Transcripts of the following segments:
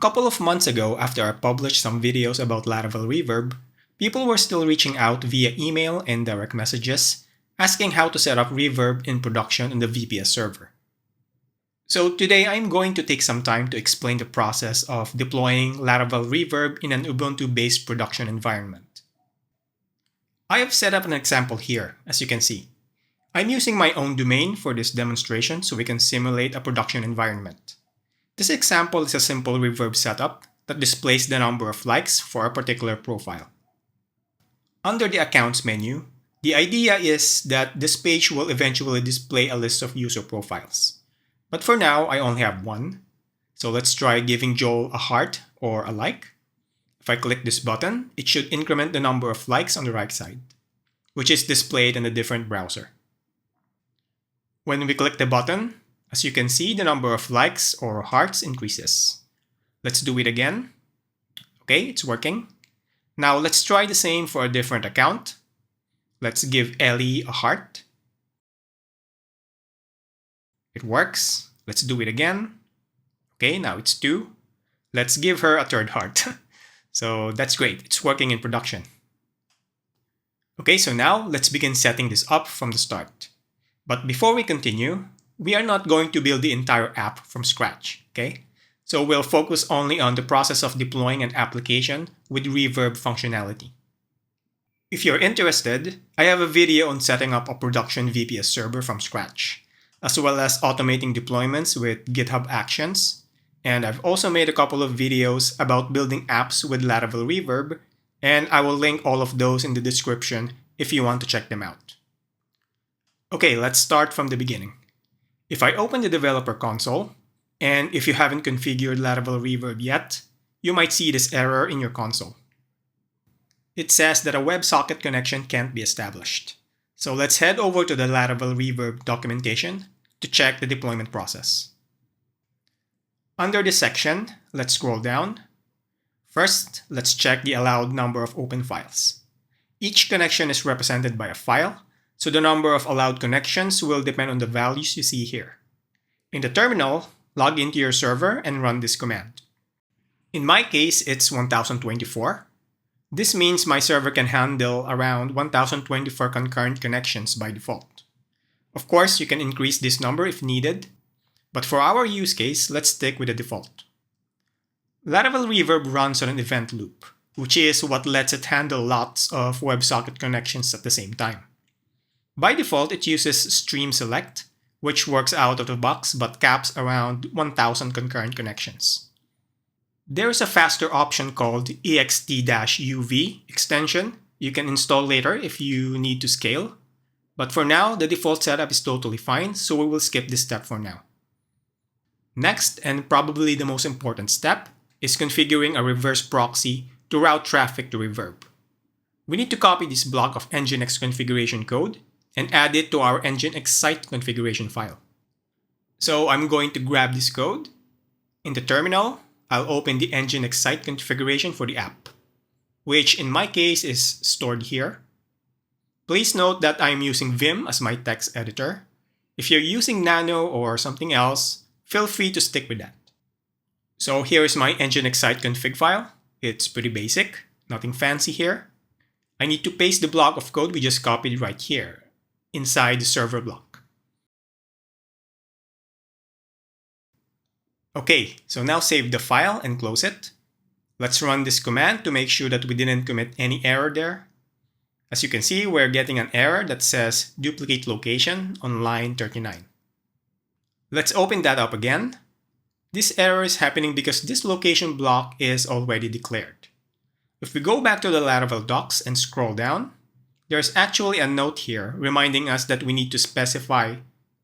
couple of months ago, after I published some videos about Laravel Reverb, people were still reaching out via email and direct messages, asking how to set up Reverb in production on the VPS server. So today I'm going to take some time to explain the process of deploying Laravel Reverb in an Ubuntu-based production environment. I have set up an example here, as you can see. I'm using my own domain for this demonstration so we can simulate a production environment. This example is a simple Reverb setup that displays the number of likes for a particular profile. Under the Accounts menu, the idea is that this page will eventually display a list of user profiles. But for now, I only have one. So let's try giving Joel a heart or a like. If I click this button, it should increment the number of likes on the right side, which is displayed in a different browser. When we click the button, as you can see, the number of likes or hearts increases. Let's do it again. Okay, it's working. Now let's try the same for a different account. Let's give Ellie a heart. It works. Let's do it again. Okay, now it's 2. Let's give her a third heart. So that's great. It's working in production. Okay, so now let's begin setting this up from the start. But before we continue, we are not going to build the entire app from scratch, okay? So we'll focus only on the process of deploying an application with Reverb functionality. If you're interested, I have a video on setting up a production VPS server from scratch, as well as automating deployments with GitHub Actions. And I've also made a couple of videos about building apps with Laravel Reverb, and I will link all of those in the description if you want to check them out. Okay, let's start from the beginning. If I open the developer console, and if you haven't configured Laravel Reverb yet, you might see this error in your console. It says that a WebSocket connection can't be established. So let's head over to the Laravel Reverb documentation to check the deployment process. Under this section, let's scroll down. First, let's check the allowed number of open files. Each connection is represented by a file, so the number of allowed connections will depend on the values you see here. In the terminal, log into your server and run this command. In my case, it's 1024. This means my server can handle around 1024 concurrent connections by default. Of course, you can increase this number if needed, but for our use case, let's stick with the default. Laravel Reverb runs on an event loop, which is what lets it handle lots of WebSocket connections at the same time. By default, it uses stream select, which works out of the box but caps around 1000 concurrent connections. There is a faster option called ext-uv extension you can install later if you need to scale. But for now, the default setup is totally fine, so we will skip this step for now. Next, and probably the most important step, is configuring a reverse proxy to route traffic to Reverb. We need to copy this block of Nginx configuration code and add it to our Nginx site configuration file. So I'm going to grab this code. In the terminal, I'll open the Nginx site configuration for the app, which in my case is stored here. Please note that I'm using Vim as my text editor. If you're using Nano or something else, feel free to stick with that. So here is my Nginx site config file. It's pretty basic, nothing fancy here. I need to paste the block of code we just copied right here, inside the server block. Okay, so now save the file and close it. Let's run this command to make sure that we didn't commit any error there. As you can see, we're getting an error that says duplicate location on line 39. Let's open that up again. This error is happening because this location block is already declared. If we go back to the Laravel docs and scroll down, there's actually a note here reminding us that we need to specify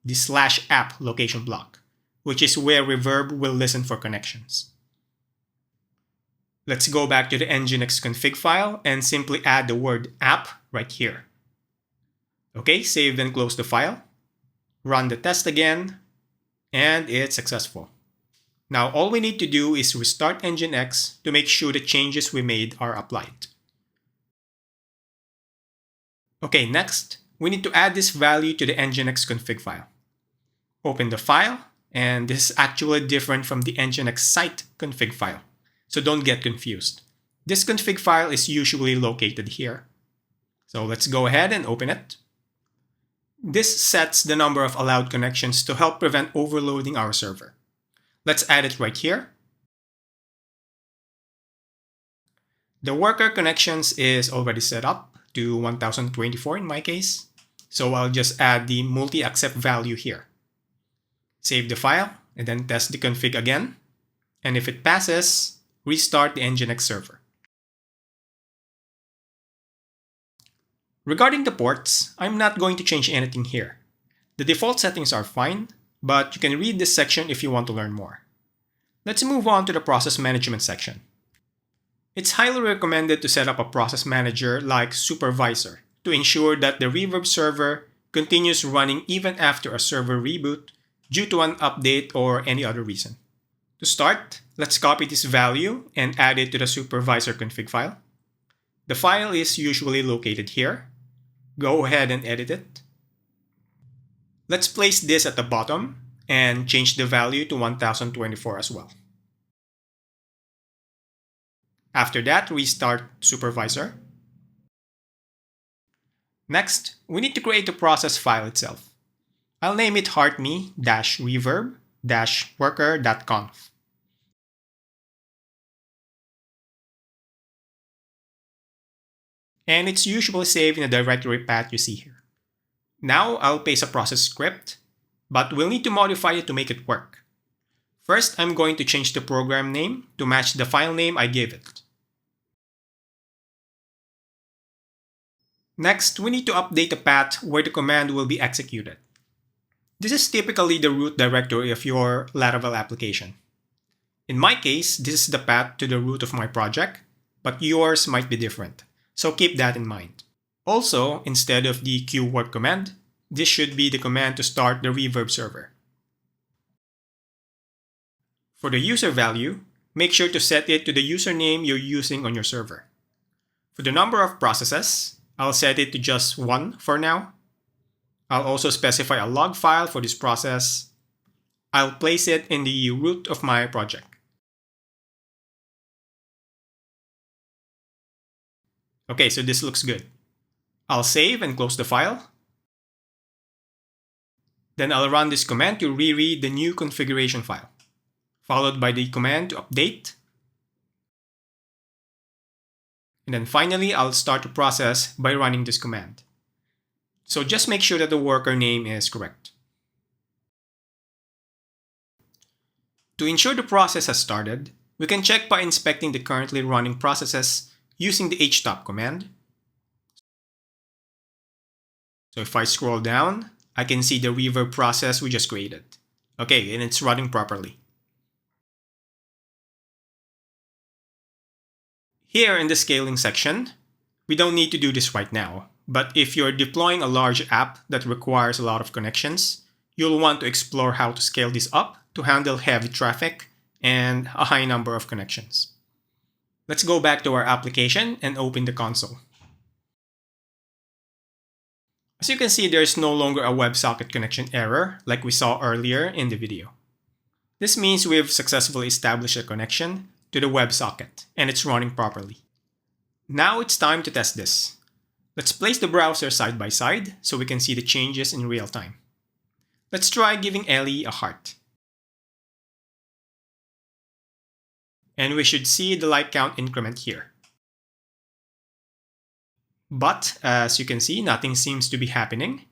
the /app location block, which is where Reverb will listen for connections. Let's go back to the Nginx config file and simply add the word app right here. Okay, save and close the file. Run the test again, and it's successful. Now all we need to do is restart Nginx to make sure the changes we made are applied. Okay, next, we need to add this value to the Nginx config file. Open the file, and this is actually different from the Nginx site config file. So don't get confused. This config file is usually located here. So let's go ahead and open it. This sets the number of allowed connections to help prevent overloading our server. Let's add it right here. The worker connections is already set up to 1024 in my case. So I'll just add the multi-accept value here. Save the file and then test the config again. And if it passes, restart the Nginx server. Regarding the ports, I'm not going to change anything here. The default settings are fine, but you can read this section if you want to learn more. Let's move on to the process management section. It's highly recommended to set up a process manager like Supervisor to ensure that the Reverb server continues running even after a server reboot due to an update or any other reason. To start, let's copy this value and add it to the Supervisor config file. The file is usually located here. Go ahead and edit it. Let's place this at the bottom and change the value to 1024 as well. After that, restart Supervisor. Next, we need to create the process file itself. I'll name it heartme-reverb-worker.conf. And it's usually saved in the directory path you see here. Now I'll paste a process script, but we'll need to modify it to make it work. First, I'm going to change the program name to match the file name I gave it. Next, we need to update the path where the command will be executed. This is typically the root directory of your Laravel application. In my case, this is the path to the root of my project, but yours might be different. So keep that in mind. Also, instead of the qwork command, this should be the command to start the Reverb server. For the user value, make sure to set it to the username you're using on your server. For the number of processes, I'll set it to just 1 for now. I'll also specify a log file for this process. I'll place it in the root of my project. Okay, so this looks good. I'll save and close the file. Then I'll run this command to reread the new configuration file, followed by the command to update. And then finally, I'll start the process by running this command. So just make sure that the worker name is correct. To ensure the process has started, we can check by inspecting the currently running processes using the htop command. So if I scroll down, I can see the Reverb process we just created. Okay, and it's running properly. Here in the scaling section, we don't need to do this right now, but if you're deploying a large app that requires a lot of connections, you'll want to explore how to scale this up to handle heavy traffic and a high number of connections. Let's go back to our application and open the console. As you can see, there is no longer a WebSocket connection error like we saw earlier in the video. This means we've successfully established a connection to the WebSocket and it's running properly. Now it's time to test this. Let's place the browser side by side so we can see the changes in real time. Let's try giving Ellie a heart. And we should see the like count increment here. But as you can see, nothing seems to be happening.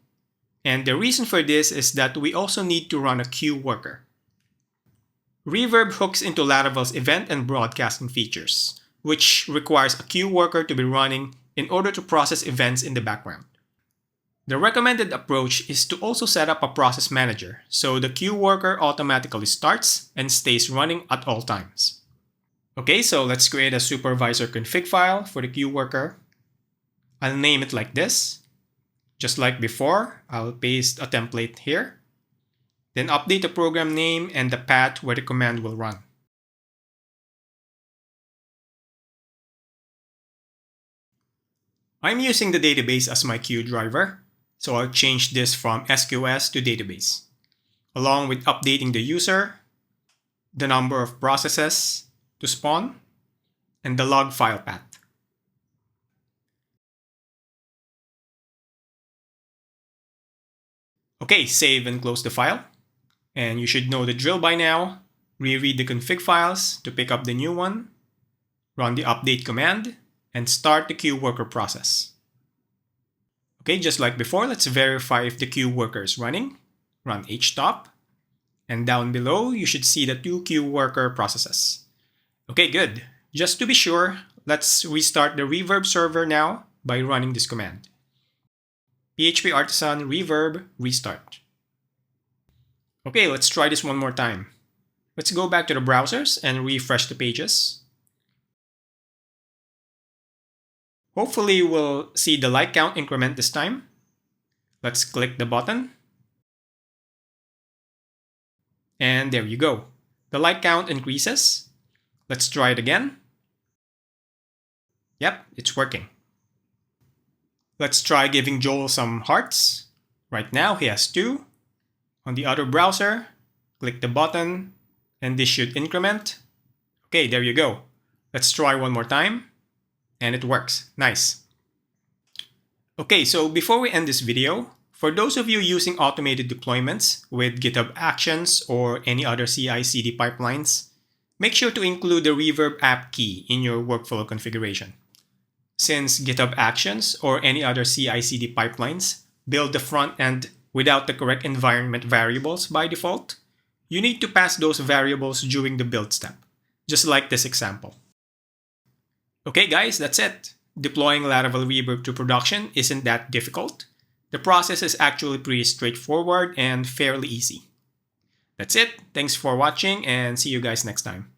And the reason for this is that we also need to run a queue worker. Reverb hooks into Laravel's event and broadcasting features, which requires a queue worker to be running in order to process events in the background. The recommended approach is to also set up a process manager, so the queue worker automatically starts and stays running at all times. Okay, so let's create a supervisor config file for the queue worker. I'll name it like this. Just like before, I'll paste a template here. Then update the program name and the path where the command will run. I'm using the database as my queue driver, so I'll change this from SQS to database. along with updating the user, the number of processes to spawn, and the log file path. Okay, save and close the file. And you should know the drill by now. Reread the config files to pick up the new one, run the update command, and start the queue worker process. Okay, just like before, let's verify if the queue worker is running. Run htop, and down below, you should see the 2 queue worker processes. Okay, good. Just to be sure, let's restart the Reverb server now by running this command. PHP artisan reverb restart. Okay, let's try this one more time. Let's go back to the browsers and refresh the pages. Hopefully we'll see the light count increment this time. Let's click the button. And there you go. The light count increases. Let's try it again. Yep, it's working. Let's try giving Joel some hearts. Right now he has 2. On the other browser, click the button and this should increment. Okay, there you go. Let's try one more time. And it works. Nice. Okay, so before we end this video, for those of you using automated deployments with GitHub Actions or any other CI/CD pipelines, make sure to include the Reverb app key in your workflow configuration. Since GitHub Actions or any other CI/CD pipelines build the front end without the correct environment variables by default, you need to pass those variables during the build step, just like this example. Okay guys, that's it. Deploying Laravel Reverb to production isn't that difficult. The process is actually pretty straightforward and fairly easy. That's it. Thanks for watching and see you guys next time.